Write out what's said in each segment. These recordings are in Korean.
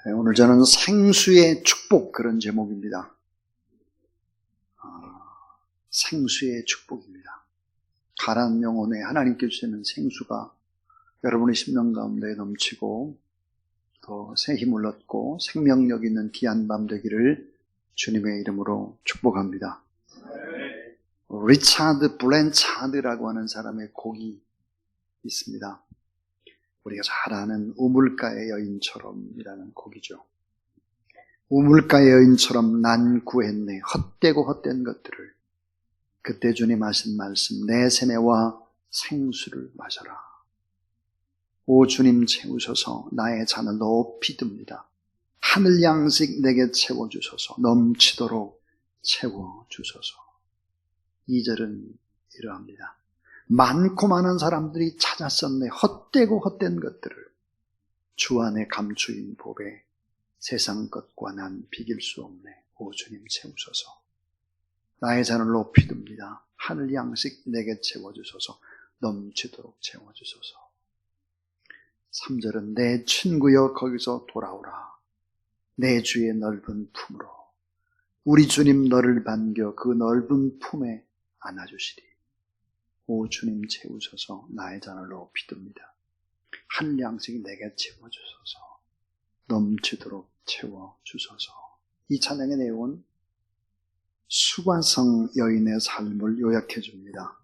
오늘 저는 생수의 축복, 그런 제목입니다. 생수의 축복입니다. 가라앉은 영혼에 하나님께 주시는 생수가 여러분의 심령 가운데 넘치고 더 새 힘을 얻고 생명력 있는 귀한 밤 되기를 주님의 이름으로 축복합니다. 리차드 블랜차드라고 하는 사람의 곡이 있습니다. 우리가 잘 아는 우물가의 여인처럼이라는 곡이죠. 우물가의 여인처럼 난 구했네. 헛되고 헛된 것들을. 그때 주님 하신 말씀, 내 세매와 생수를 마셔라. 오 주님 채우셔서 나의 잔을 높이 듭니다. 하늘 양식 내게 채워주셔서 넘치도록 채워주셔서. 2절은 이러합니다. 많고 많은 사람들이 찾았었네. 헛되고 헛된 것들을. 주 안에 감추인 법에 세상 것과 난 비길 수 없네. 오 주님 채우셔서 나의 잔을 높이 듭니다. 하늘 양식 내게 채워주셔서 넘치도록 채워주셔서. 3절은 내 친구여 거기서 돌아오라. 내 주의 넓은 품으로. 우리 주님 너를 반겨 그 넓은 품에 안아주시리. 오 주님 채우셔서 나의 잔을 높이 듭니다. 한 양씩 내게 채워주셔서 넘치도록 채워주셔서. 이 찬양의 내용은 수가성 여인의 삶을 요약해 줍니다.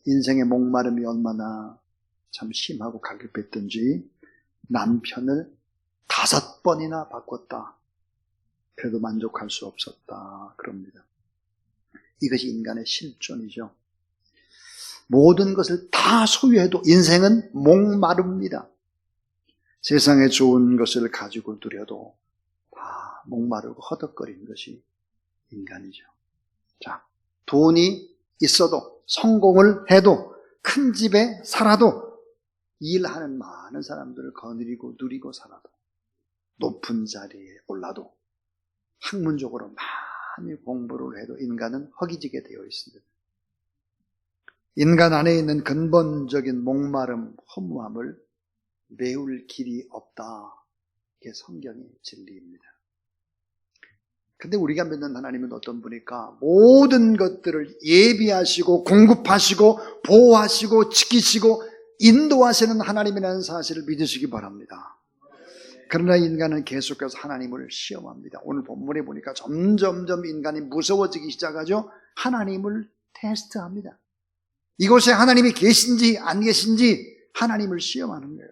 인생의 목마름이 얼마나 참 심하고 갈급했던지 남편을 5번이나 바꿨다. 그래도 만족할 수 없었다. 그럽니다. 이것이 인간의 실존이죠. 모든 것을 다 소유해도 인생은 목마릅니다. 세상에 좋은 것을 가지고 누려도 다 목마르고 허덕거리는 것이 인간이죠. 자, 돈이 있어도, 성공을 해도, 큰 집에 살아도, 일하는 많은 사람들을 거느리고 누리고 살아도, 높은 자리에 올라도, 학문적으로 많이 공부를 해도 인간은 허기지게 되어 있습니다. 인간 안에 있는 근본적인 목마름, 허무함을 메울 길이 없다. 이게 성경의 진리입니다. 근데 우리가 믿는 하나님은 어떤 분일까? 모든 것들을 예비하시고 공급하시고 보호하시고 지키시고 인도하시는 하나님이라는 사실을 믿으시기 바랍니다. 그러나 인간은 계속해서 하나님을 시험합니다. 오늘 본문에 보니까 점점점 인간이 무서워지기 시작하죠. 하나님을 테스트합니다. 이곳에 하나님이 계신지 안 계신지 하나님을 시험하는 거예요.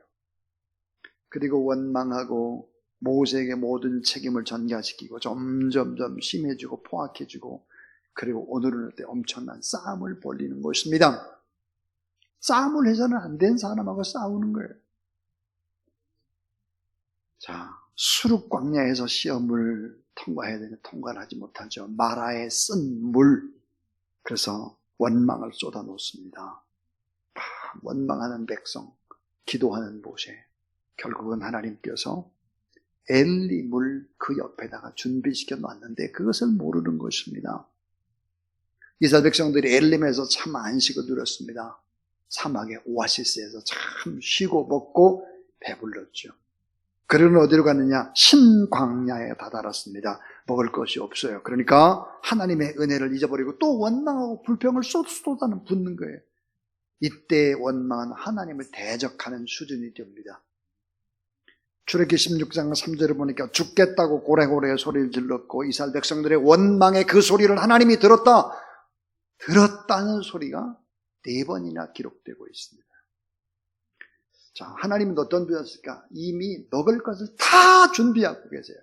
그리고 원망하고 모세에게 모든 책임을 전가시키고 점점점 심해지고 포악해지고, 그리고 오늘은 엄청난 싸움을 벌이는 것입니다. 싸움을 해서는 안 된 사람하고 싸우는 거예요. 자, 수륙 광야에서 시험을 통과해야 되는데 통과를 하지 못하죠. 마라에 쓴 물, 그래서 원망을 쏟아놓습니다. 원망하는 백성, 기도하는 모세. 결국은 하나님께서 엘리 물 그 옆에다가 준비시켜 놨는데 그것을 모르는 것입니다. 이스라엘 백성들이 엘림에서 참 안식을 누렸습니다. 사막의 오아시스에서 참 쉬고 먹고 배불렀죠. 그러면 어디로 갔느냐? 신광야에 다다랐습니다. 먹을 것이 없어요. 그러니까 하나님의 은혜를 잊어버리고 또 원망하고 불평을 쏟아붓는 거예요. 이때 원망은 하나님을 대적하는 수준이 됩니다. 출애굽기 16장 3절을 보니까 죽겠다고 고래고래 소리를 질렀고, 이스라엘 백성들의 원망의 그 소리를 하나님이 들었다는 소리가 4번이나 기록되고 있습니다. 자, 하나님은 어떤 분이었을까? 이미 먹을 것을 다 준비하고 계세요.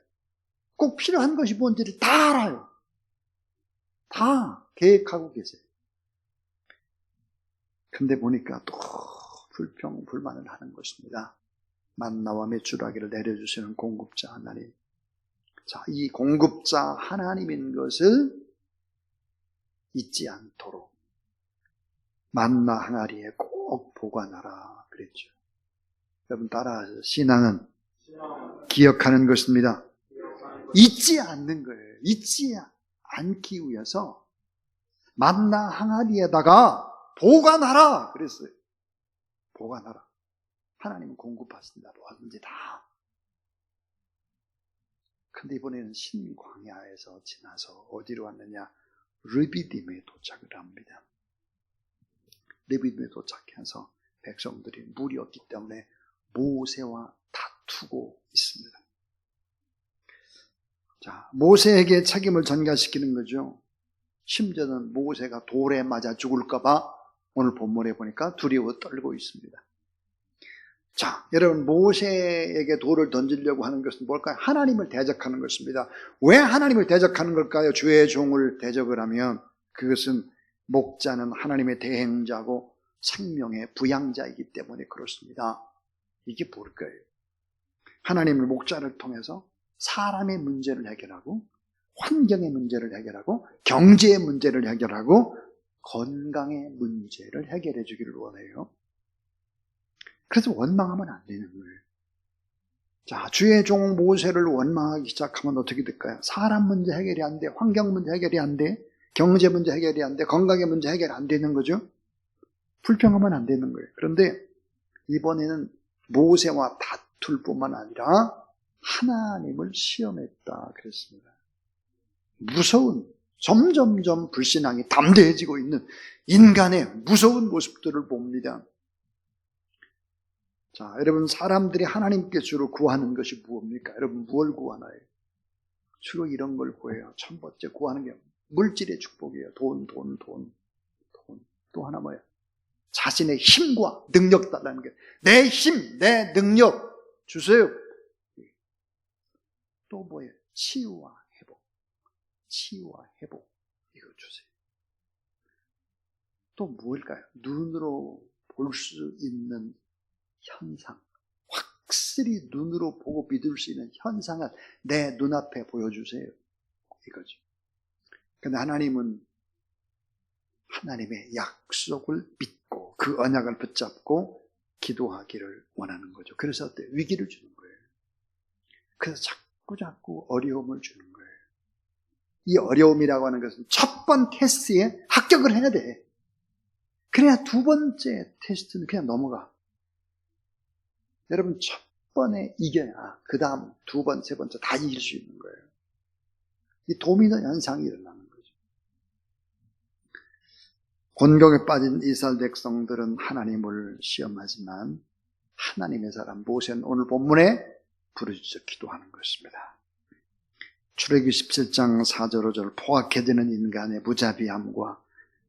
꼭 필요한 것이 뭔지를 다 알아요. 다 계획하고 계세요. 근데 보니까 또 불평, 불만을 하는 것입니다. 만나와 메추라기를 내려주시는 공급자 하나님. 자, 이 공급자 하나님인 것을 잊지 않도록 만나 항아리에 꼭 보관하라 그랬죠. 여러분 따라하세요. 신앙은 기억하는 것입니다. 잊지 않는 거예요. 잊지 않기 위해서 만나 항아리에다가 보관하라 그랬어요. 보관하라. 하나님은 공급하십니다. 뭐든지 다. 근데 이번에는 신광야에서 지나서 어디로 왔느냐? 르비딤에 도착을 합니다. 르비딤에 도착해서 백성들이 물이 없기 때문에 모세와 다투고 있습니다. 자, 모세에게 책임을 전가시키는 거죠. 심지어는 모세가 돌에 맞아 죽을까봐 오늘 본문에 보니까 두려워 떨고 있습니다. 자, 여러분, 모세에게 돌을 던지려고 하는 것은 뭘까요? 하나님을 대적하는 것입니다. 왜 하나님을 대적하는 걸까요? 주의 종을 대적을 하면 그것은 목자는 하나님의 대행자고 생명의 부양자이기 때문에 그렇습니다. 이게 뭘까요? 하나님의 목자를 통해서 사람의 문제를 해결하고 환경의 문제를 해결하고 경제의 문제를 해결하고 건강의 문제를 해결해 주기를 원해요. 그래서 원망하면 안 되는 거예요. 자, 주의 종 모세를 원망하기 시작하면 어떻게 될까요? 사람 문제 해결이 안 돼, 환경 문제 해결이 안 돼, 경제 문제 해결이 안 돼, 건강의 문제 해결이 안 되는 거죠. 불평하면 안 되는 거예요. 그런데 이번에는 모세와 다툴 뿐만 아니라 하나님을 시험했다 그랬습니다. 무서운, 점점점 불신앙이 담대해지고 있는 인간의 무서운 모습들을 봅니다. 자, 여러분, 사람들이 하나님께 주로 구하는 것이 무엇입니까? 여러분, 무엇을 구하나요? 주로 이런 걸 구해요. 첫 번째 구하는 게 물질의 축복이에요. 돈. 또 하나 뭐예요? 자신의 힘과 능력 달라는 게, 내 힘, 내 능력 주세요. 또 뭐예요? 치유와 회복 이거 주세요. 또 무엇일까요? 눈으로 볼 수 있는 현상, 확실히 눈으로 보고 믿을 수 있는 현상을 내 눈앞에 보여주세요. 이거죠. 근데 하나님은 하나님의 약속을 믿고 그 언약을 붙잡고 기도하기를 원하는 거죠. 그래서 어때요? 위기를 주는 거예요. 그래서 자꾸 어려움을 주는 거예요. 이 어려움이라고 하는 것은 첫 번 테스트에 합격을 해야 돼. 그래야 두 번째 테스트는 그냥 넘어가. 여러분, 첫 번에 이겨야 그 다음 두 번, 세 번째 다 이길 수 있는 거예요. 이 도미노 현상이 일어나는 거죠. 곤경에 빠진 이스라엘 백성들은 하나님을 시험하지만 하나님의 사람 모세는 오늘 본문에 부르짖어 기도하는 것입니다. 출애굽기 17장 4절 5절 포악해지는 인간의 무자비함과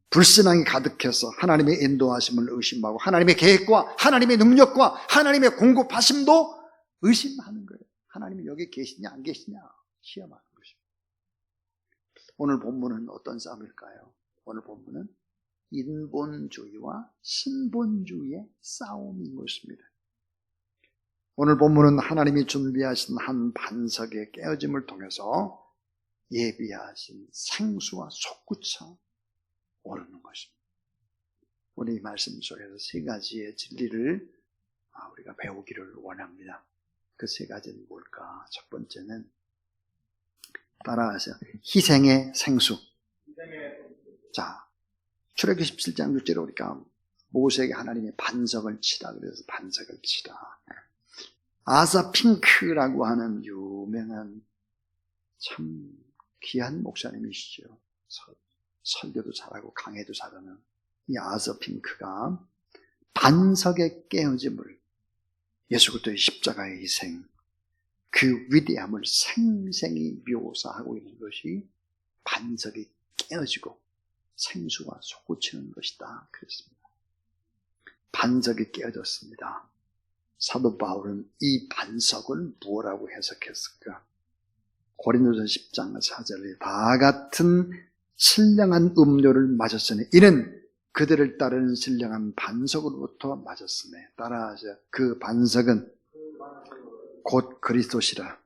불신앙이 가득해서 하나님의 인도하심을 의심하고 하나님의 계획과 하나님의 능력과 하나님의 공급하심도 의심하는 거예요. 하나님이 여기 계시냐 안 계시냐 시험하는 것입니다. 오늘 본문은 어떤 싸움일까요? 오늘 본문은 인본주의와 신본주의의 싸움인 것입니다. 오늘 본문은 하나님이 준비하신 한 반석의 깨어짐을 통해서 예비하신 생수와 솟구쳐 오르는 것입니다. 우리 이 말씀 속에서 세 가지의 진리를 우리가 배우기를 원합니다. 그 세 가지는 뭘까? 첫 번째는 따라하세요. 희생의 생수. 자, 출애굽기 17장 6절에 보니까 모세에게 하나님의 반석을 치라 그래서 반석을 치라. 아사 핑크라고 하는 유명한 참 귀한 목사님이시죠. 설교도 잘하고 강해도 잘하는 이 아사 핑크가 반석의 깨어짐을, 예수 그리스도의 십자가의 희생, 그 위대함을 생생히 묘사하고 있는 것이 반석이 깨어지고 생수가 솟구치는 것이다 그랬습니다. 반석이 깨어졌습니다. 사도 바울은 이 반석을 무엇이라고 해석했을까? 고린도서 10장 4절에 다 같은 신령한 음료를 마셨으니 이는 그들을 따르는 신령한 반석으로부터 마셨으니 따라하세요. 그 반석은 곧 그리스도시라.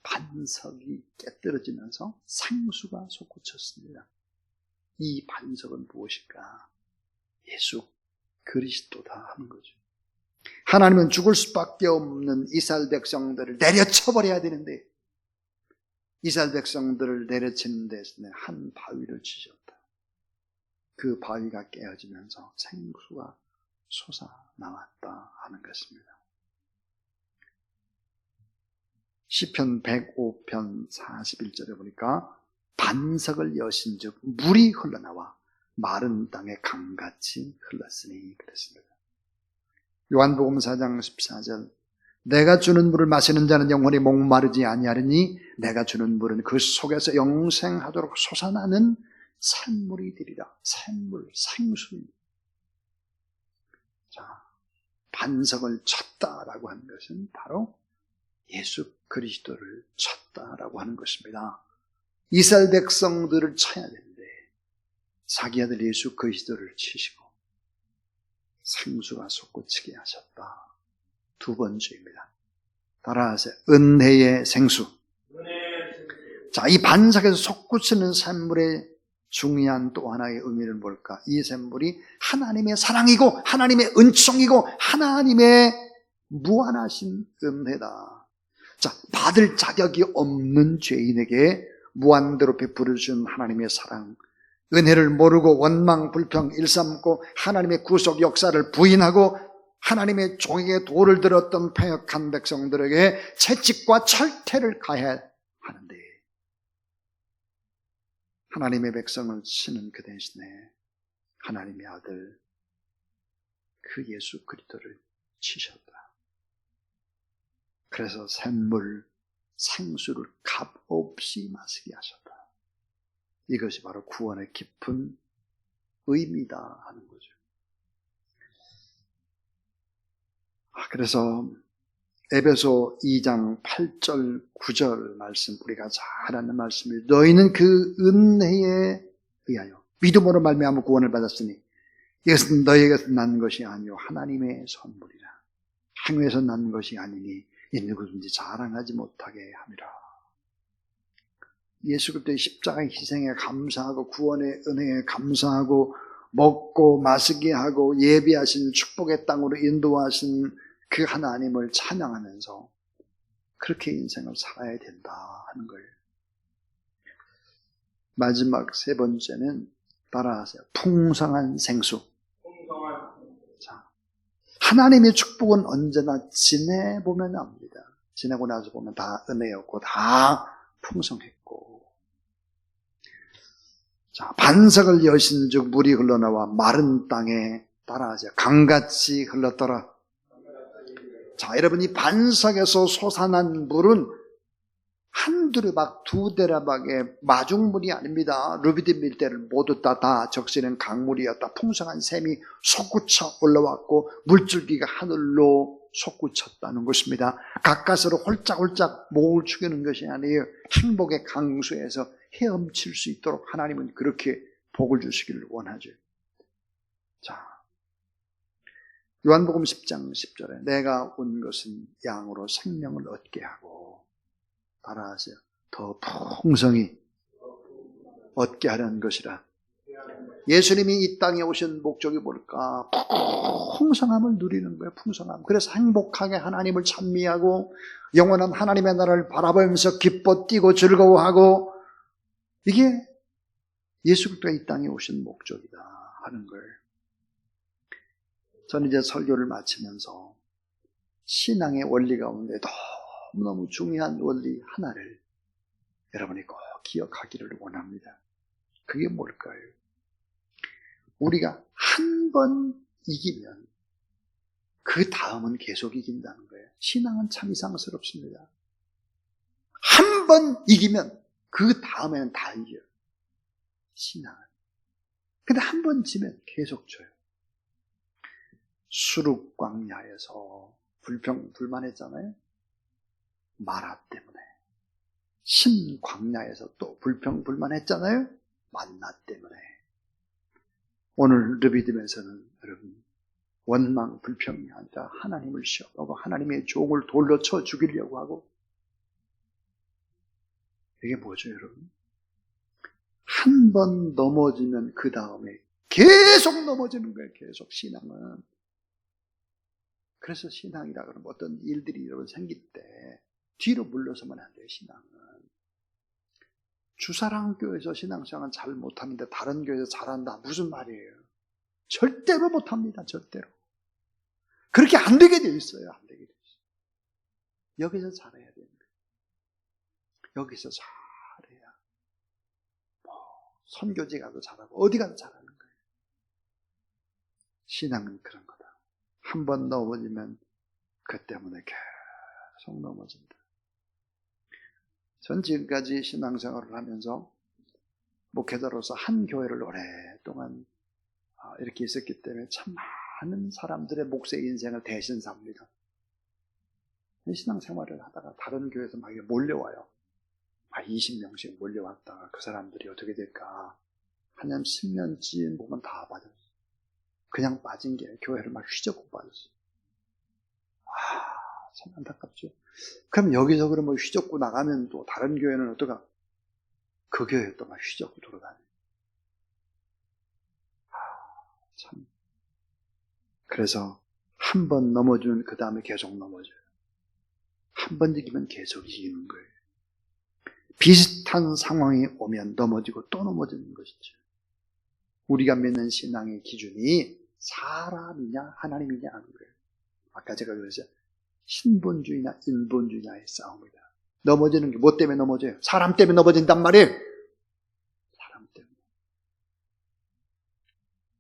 반석이 깨뜨려지면서 생수가 솟구쳤습니다. 이 반석은 무엇일까? 예수 그리스도다 하는 거죠. 하나님은 죽을 수밖에 없는 이스라엘 백성들을 내려쳐버려야 되는데 이스라엘 백성들을 내려치는 데서는 한 바위를 치셨다. 그 바위가 깨어지면서 생수가 솟아나왔다 하는 것입니다. 시편 105편 41절에 보니까 반석을 여신즉 물이 흘러나와 마른 땅에 강같이 흘렀으니 그랬습니다. 요한복음 4장 14절 내가 주는 물을 마시는 자는 영원히 목마르지 아니하리니 내가 주는 물은 그 속에서 영생하도록 솟아나는 샘물이 되리라. 샘물, 생수. 자, 반석을 쳤다라고 하는 것은 바로 예수 그리스도를 쳤다라고 하는 것입니다. 이스라엘 백성들을 쳐야 되는데 자기 아들 예수 그리스도를 치시고 생수가 솟구치게 하셨다. 두 번째입니다. 따라하세요. 은혜의 생수. 자, 이 반석에서 솟구치는 샘물의 중요한 또 하나의 의미는 뭘까? 이 샘물이 하나님의 사랑이고 하나님의 은총이고 하나님의 무한하신 은혜다. 자, 받을 자격이 없는 죄인에게 무한대로 베풀어 주신 하나님의 사랑, 은혜를 모르고 원망, 불평, 일삼고 하나님의 구속 역사를 부인하고 하나님의 종에게 도를 들었던 패역한 백성들에게 채찍과 철퇴를 가해야 하는데 하나님의 백성을 치는 그 대신에 하나님의 아들 그 예수 그리스도를 치셨다. 그래서 샘물, 생수를 값없이 마시게 하셨다. 이것이 바로 구원의 깊은 의미다 하는 거죠. 그래서 에베소 2장 8절 9절 말씀 우리가 잘 아는 말씀을 너희는 그 은혜에 의하여 믿음으로 말미암아 구원을 받았으니 이것은 너희에게서 난 것이 아니요 하나님의 선물이라. 행위에서 난 것이 아니니 이 누구든지 자랑하지 못하게 함이라. 예수 그리스도의 십자가의 희생에 감사하고 구원의 은혜에 감사하고 먹고 마시게 하고 예비하신 축복의 땅으로 인도하신 그 하나님을 찬양하면서 그렇게 인생을 살아야 된다 하는 거예요. 마지막 세 번째는 따라하세요. 풍성한 생수. 자, 하나님의 축복은 언제나 지내보면 압니다. 지내고 나서 보면 다 은혜였고 다 풍성했고. 자, 반석을 여신즉 물이 흘러나와 마른 땅에 따라하세요. 강같이 흘렀더라. 자, 여러분 이 반석에서 솟아난 물은 한 두레박, 두 데라박의 마중물이 아닙니다. 루비딤 일대를 모두 다 적시는 강물이었다. 풍성한 샘이 솟구쳐 올라왔고 물줄기가 하늘로 솟구쳤다는 것입니다. 가까스로 홀짝홀짝 목을 축이는 것이 아니에요. 행복의 강수에서 헤엄칠 수 있도록 하나님은 그렇게 복을 주시기를 원하죠. 자, 요한복음 10장 10절에 내가 온 것은 양으로 생명을 얻게 하고 따라하세요. 더 풍성히 얻게 하려는 것이라. 예수님이 이 땅에 오신 목적이 뭘까? 풍성함을 누리는 거예요. 풍성함. 그래서 행복하게 하나님을 찬미하고 영원한 하나님의 나라를 바라보면서 기뻐 뛰고 즐거워하고 이게 예수 그리스도가 이 땅에 오신 목적이다 하는 거예요. 저는 이제 설교를 마치면서 신앙의 원리 가운데 너무너무 중요한 원리 하나를 여러분이 꼭 기억하기를 원합니다. 그게 뭘까요? 우리가 한 번 이기면 그 다음은 계속 이긴다는 거예요. 신앙은 참 이상스럽습니다. 한 번 이기면 그 다음에는 다 이겨요. 신앙은. 근데 한 번 지면 계속 져요. 수룩 광야에서 불평불만했잖아요. 마라 때문에. 신 광야에서 또 불평불만했잖아요. 만나 때문에. 오늘 르비딤에서는 여러분 원망 불평이 아니라 하나님을 시험하고 하나님의 종을 돌로 쳐 죽이려고 하고 이게 뭐죠 여러분? 한 번 넘어지면 그 다음에 계속 넘어지는 거예요. 계속 신앙은. 그래서 신앙이라 그러면 어떤 일들이 여러분 생길 때 뒤로 물러서면 안 돼요. 신앙은. 주사랑교에서 신앙생활은 잘 못하는데 다른 교회에서 잘한다. 무슨 말이에요? 절대로 못합니다. 절대로. 그렇게 안 되게 돼 있어요. 안 되게 돼 있어요. 여기서 잘해야 됩니다. 여기서 잘해야 선교지 가도 잘하고 어디 가도 잘하는 거예요. 신앙은 그런 거다. 한 번 넘어지면 그 때문에 계속 넘어진다. 전 지금까지 신앙생활을 하면서 목회자로서 한 교회를 오랫동안 이렇게 있었기 때문에 참 많은 사람들의 몫의 인생을 대신 삽니다. 신앙생활을 하다가 다른 교회에서 막 몰려와요. 20명씩 몰려왔다가 그 사람들이 어떻게 될까? 한 10년쯤 보면 다 빠졌어요. 그냥 빠진 게 교회를 막 휘젓고 빠졌어요. 참 안타깝죠. 그럼 여기서 그러면 휘젓고 나가면 또 다른 교회는 어떡하? 그 교회에 또 막 휘젓고 돌아다녀요. 참. 그래서 한 번 넘어지면 그 다음에 계속 넘어져요. 한 번 이기면 계속 이기는 거예요. 비슷한 상황이 오면 넘어지고 또 넘어지는 것이죠. 우리가 믿는 신앙의 기준이 사람이냐 하나님이냐 하는 거예요. 아까 제가 그랬어요. 신본주의냐 인본주의냐의 싸움이다. 넘어지는 게 뭐 때문에 넘어져요? 사람 때문에 넘어진단 말이에요. 사람 때문에.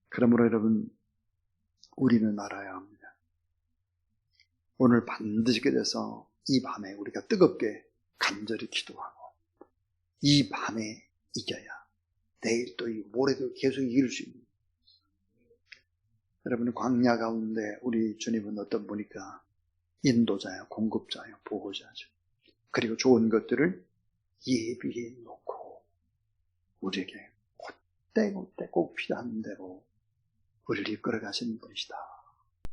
그러므로 여러분, 우리는 알아야 합니다. 오늘 반드시 그래서 이 밤에 우리가 뜨겁게 간절히 기도하고 이 밤에 이겨야 내일 또 모레도 계속 이길 수 있는. 여러분, 광야 가운데 우리 주님은 어떤 분이니까 인도자요, 공급자요, 보호자죠. 그리고 좋은 것들을 예비해 놓고 우리에게 그때 꼭 필요한 대로 우리를 이끌어 가시는 분이시다.